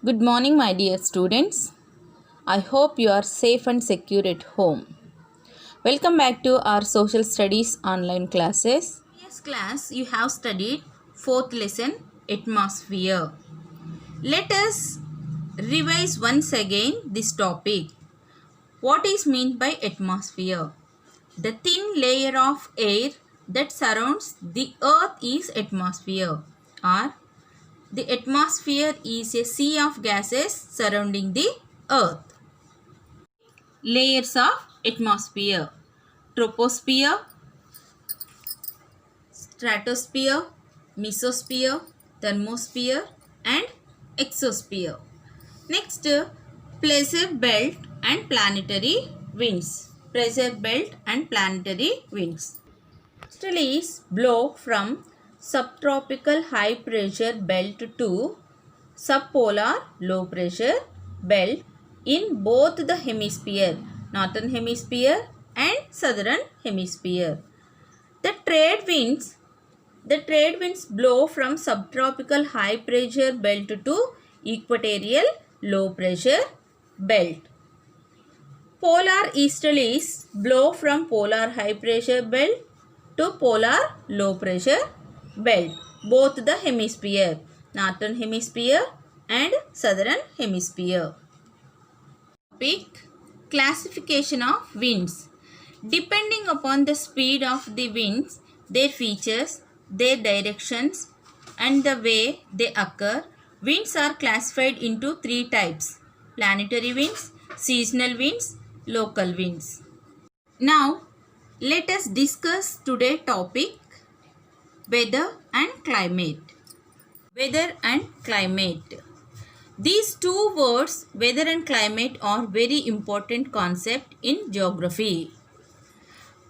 Good morning, my dear students. I hope you are safe and secure at home. Welcome back to our social studies online classes. In this class, you have studied fourth lesson, atmosphere. Let us revise once again this topic. What is meant by atmosphere? The thin layer of air that surrounds the earth is atmosphere, or the atmosphere is a sea of gases surrounding the earth. Layers of atmosphere: troposphere, stratosphere, mesosphere, thermosphere and exosphere. Next, pressure belt and planetary winds. Pressure belt and planetary winds. Next blow from subtropical high pressure belt to subpolar low pressure belt in both the hemisphere, northern hemisphere and southern hemisphere. The trade winds blow from subtropical high pressure belt to equatorial low pressure belt. Polar easterlies blow from polar high pressure belt to polar low pressure belt, both the hemisphere, northern hemisphere and southern hemisphere. Topic: classification of winds. Depending upon the speed of the winds, their features, their directions and the way they occur, winds are classified into three types: planetary winds, seasonal winds, local winds. Now let us discuss today's topic, weather and climate. Weather and climate. These two words, weather and climate, are very important concept in geography.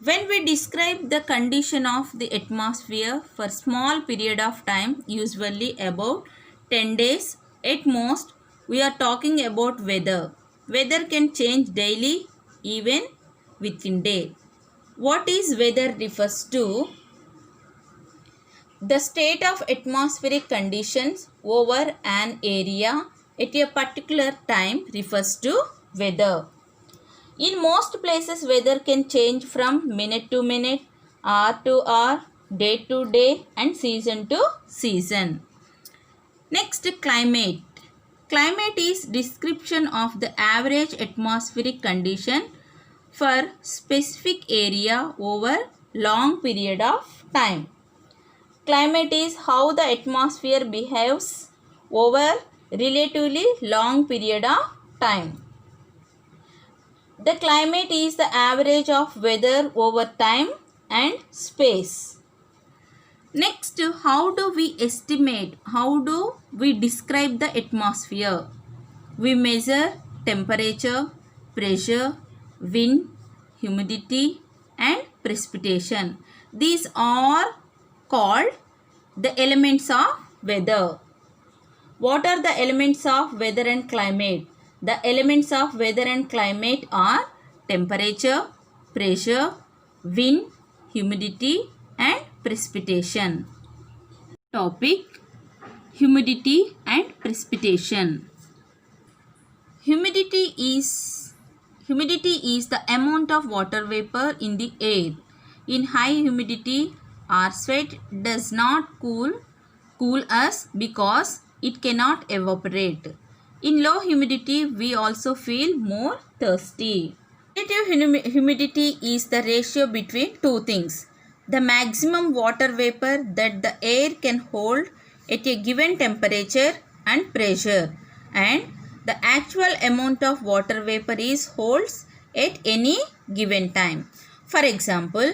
When we describe the condition of the atmosphere for small period of time, usually about 10 days at most, we are talking about weather. Weather can change daily, even within day. What is weather refers to? The state of atmospheric conditions over an area at a particular time refers to weather. In most places, weather can change from minute to minute, hour to hour, day to day and season to season. Next, climate. Climate is description of the average atmospheric condition for specific area over long period of time. Climate is how the atmosphere behaves over relatively long period of time. The climate is the average of weather over time and space. Next, how do we estimate, how do we describe the atmosphere? We measure temperature, pressure, wind, humidity and precipitation. These are called the elements of weather. What are the elements of weather and climate? The elements of weather and climate are temperature, pressure, wind, humidity and precipitation. Topic: humidity and precipitation. Humidity is the amount of water vapor in the air. In high humidity, our sweat does not cool us because it cannot evaporate. In low humidity, we also feel more thirsty. Relative humidity is the ratio between two things: the maximum water vapor that the air can hold at a given temperature and pressure, and the actual amount of water vapor is holds at any given time. For example,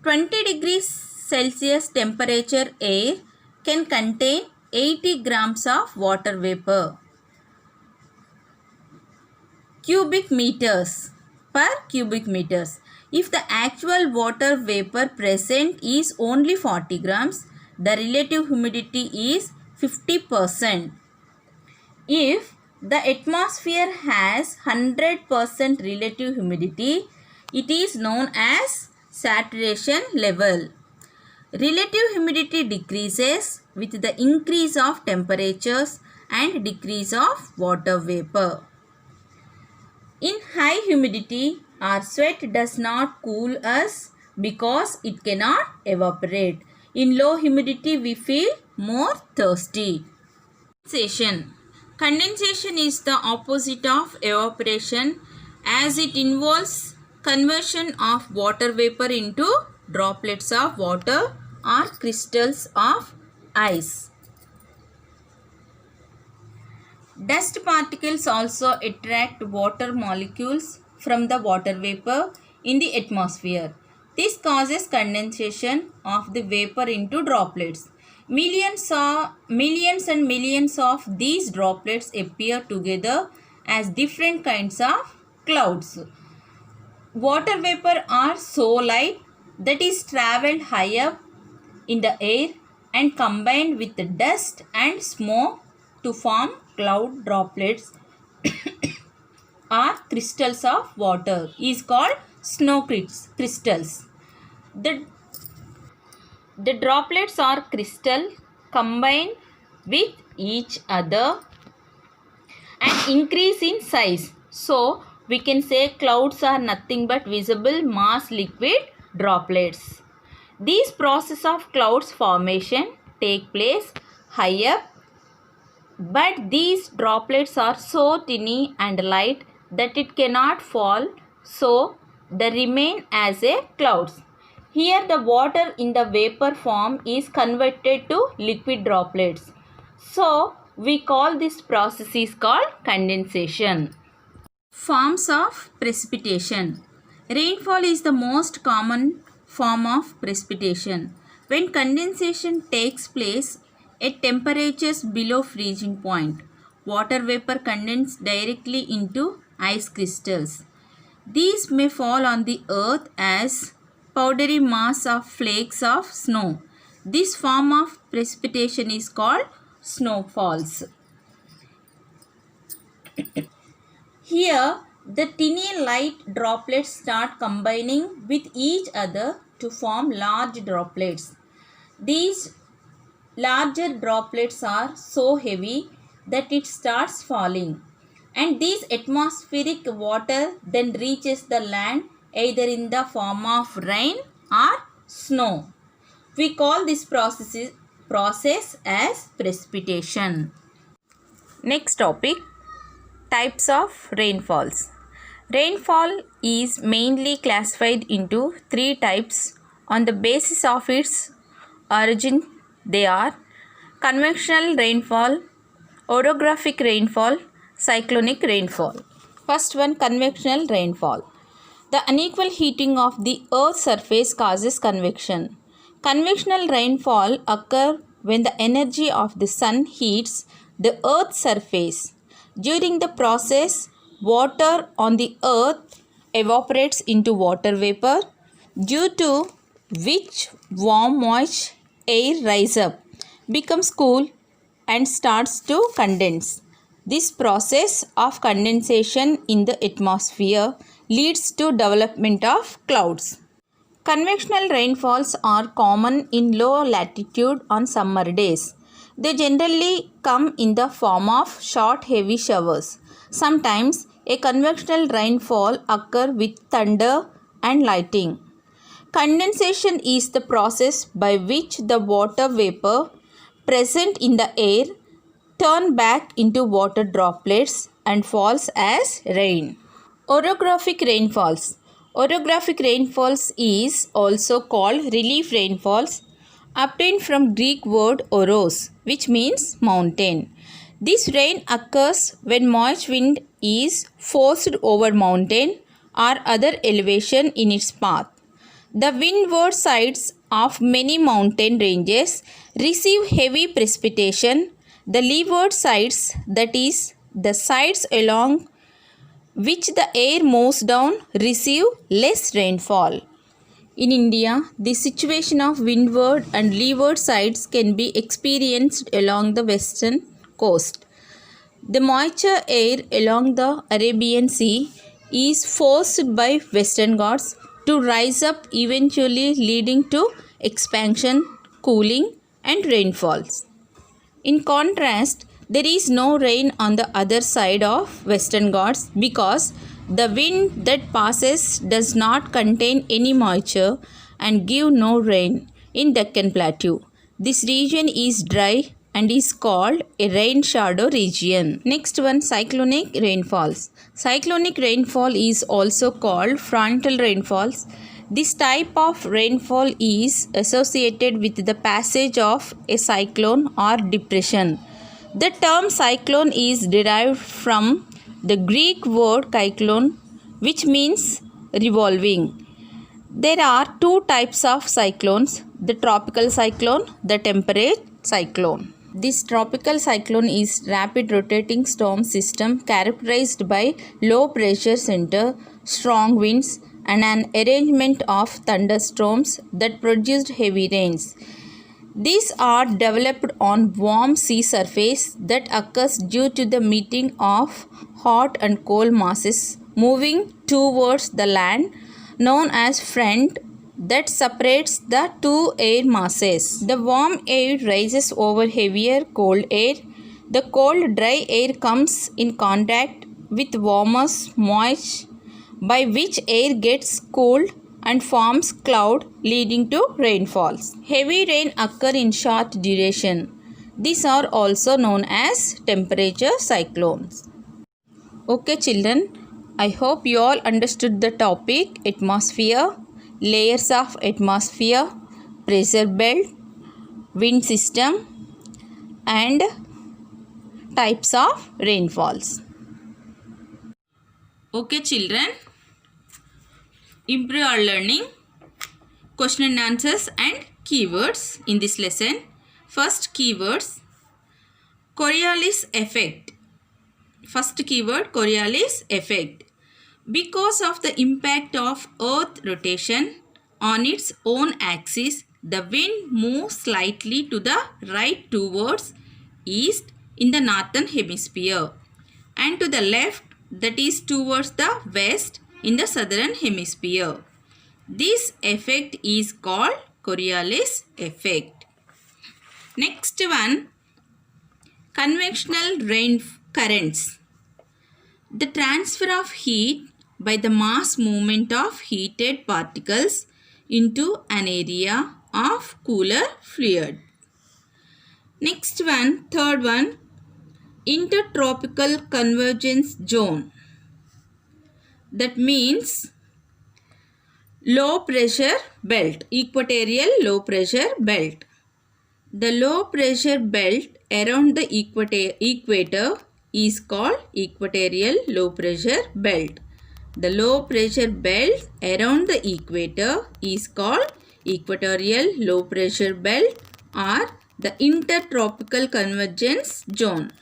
20 degrees Celsius temperature air can contain 80 grams of water vapor cubic meters per cubic meters. If the actual water vapor present is only 40 grams, the relative humidity is 50%. If the atmosphere has 100% relative humidity, it is known as saturation level. Relative humidity decreases with the increase of temperatures and decrease of water vapor. In high humidity, our sweat does not cool us because it cannot evaporate. In low humidity, we feel more thirsty. Condensation. Condensation is the opposite of evaporation as it involves conversion of water vapor into droplets of water or crystals of ice. Dust particles also attract water molecules from the water vapor in the atmosphere. This causes condensation of the vapor into droplets. Millions and millions of these droplets appear together as different kinds of clouds. Water vapor are so light that is traveled high up in the air and combined with the dust and smoke to form cloud droplets or crystals of water is called snow crystals. The droplets or crystal combine with each other and increase in size. So we can say clouds are nothing but visible mass liquid droplets. These process of clouds formation take place high up, but these droplets are so tiny and light that it cannot fall, so they remain as a clouds. Here the water in the vapor form is converted to liquid droplets. So we call this process is called condensation. Forms of precipitation. Rainfall is the most common form of precipitation. When condensation takes place at temperatures below freezing point, water vapor condenses directly into ice crystals. These may fall on the earth as powdery mass of flakes of snow. This form of precipitation is called snowfalls. Here, the tiny light droplets start combining with each other to form large droplets. These larger droplets are so heavy that it starts falling, and this atmospheric water then reaches the land either in the form of rain or snow. We call this process as precipitation. Next topic, types of rainfalls. Rainfall is mainly classified into three types on the basis of its origin. They are convectional rainfall, orographic rainfall, cyclonic rainfall. First one, convectional rainfall. The unequal heating of the earth's surface causes convection. Convectional rainfall occurs when the energy of the sun heats the earth's surface. During the process, water on the earth evaporates into water vapor, due to which warm moist air rises up, becomes cool and starts to condense. This process of condensation in the atmosphere leads to development of clouds. Convectional rainfalls are common in low latitude on summer days. They generally come in the form of short heavy showers. Sometimes a convectional rainfall occurs with thunder and lightning. Condensation is the process by which the water vapor present in the air turn back into water droplets and falls as rain. Orographic rainfalls. Orographic rainfalls is also called relief rainfalls, obtained from Greek word oros, which means mountain. This rain occurs when moist wind is forced over mountain or other elevation in its path. The windward sides of many mountain ranges receive heavy precipitation. The leeward sides, that is, the sides along which the air moves down, receive less rainfall. In India, the situation of windward and leeward sides can be experienced along the western coast. The moisture air along the Arabian Sea is forced by Western Ghats to rise up, eventually leading to expansion, cooling and rainfalls. In contrast, There is no rain on the other side of Western Ghats because the wind that passes does not contain any moisture and give no rain in Deccan Plateau. This region is dry and is called a rain shadow region. Next one, cyclonic rainfalls. Cyclonic rainfall is also called frontal rainfalls. This type of rainfall is associated with the passage of a cyclone or depression. The term cyclone is derived from the Greek word kyklon, which means revolving. There are two types of cyclones, the tropical cyclone, the temperate cyclone. This tropical cyclone is rapid rotating storm system characterized by low pressure center, strong winds, and an arrangement of thunderstorms that produced heavy rains. These are developed on warm sea surface that occurs due to the meeting of hot and cold masses moving towards the land, known as front, that separates the two air masses. The warm air rises over heavier cold air. The cold dry air comes in contact with warmer moist, by which air gets cooled and forms cloud leading to rainfalls. Heavy rain occur in short duration. These are also known as temperature cyclones. Okay children, I hope you all understood the topic atmosphere, layers of atmosphere, pressure belt, wind system and types of rainfalls. Okay children, improve our learning, question and answers and keywords in this lesson. First keywords, Coriolis effect. First keyword, Coriolis effect. Because of the impact of Earth rotation on its own axis, the wind moves slightly to the right towards east in the northern hemisphere and to the left, that is towards the west in the southern hemisphere. This effect is called Coriolis effect. Next one, convectional rain currents. The transfer of heat by the mass movement of heated particles into an area of cooler fluid. Next one, third one, intertropical convergence zone. That means low pressure belt, equatorial low pressure belt. The low pressure belt around the equator is called equatorial low pressure belt. The low pressure belt around the equator is called equatorial low pressure belt or the intertropical convergence zone.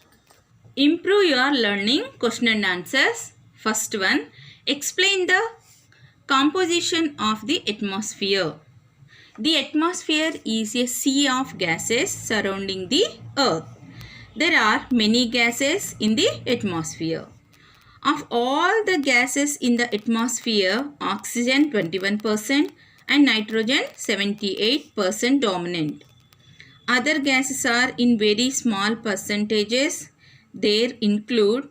Improve your learning, question and answers. First one, explain the composition of the atmosphere. The atmosphere is a sea of gases surrounding the earth. There are many gases in the atmosphere. Of all the gases in the atmosphere, oxygen 21% and nitrogen 78% dominant. Other gases are in very small percentages. They include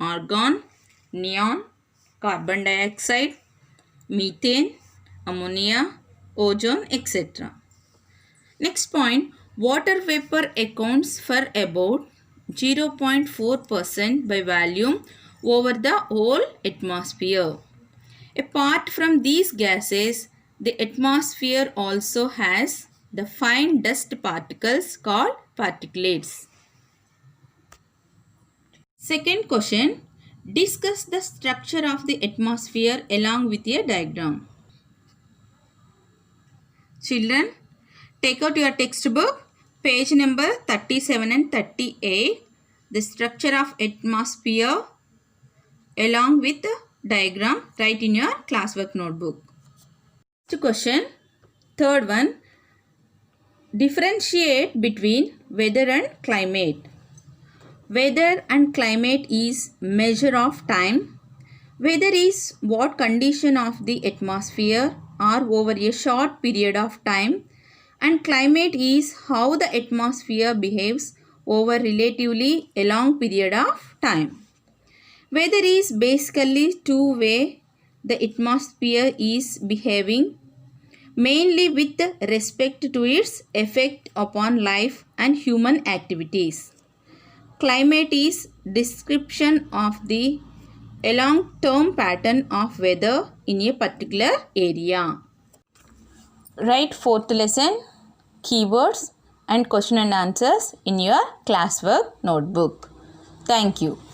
argon, neon, carbon dioxide, methane, ammonia, ozone, etc. Next point, water vapor accounts for about 0.4% by volume over the whole atmosphere. Apart from these gases, the atmosphere also has the fine dust particles called particulates. Second question, discuss the structure of the atmosphere along with a diagram. Children, take out your textbook, page number 37 and 38, the structure of atmosphere along with the diagram, write in your classwork notebook. Next question, third one, differentiate between weather and climate. Weather and climate is measure of time. Weather is what condition of the atmosphere are over a short period of time, and climate is how the atmosphere behaves over relatively a long period of time. Weather is basically two-way. The atmosphere is behaving mainly with respect to its effect upon life and human activities. Climate is description of the a long-term pattern of weather in a particular area. Write fourth lesson keywords and question and answers in your classwork notebook. Thank you.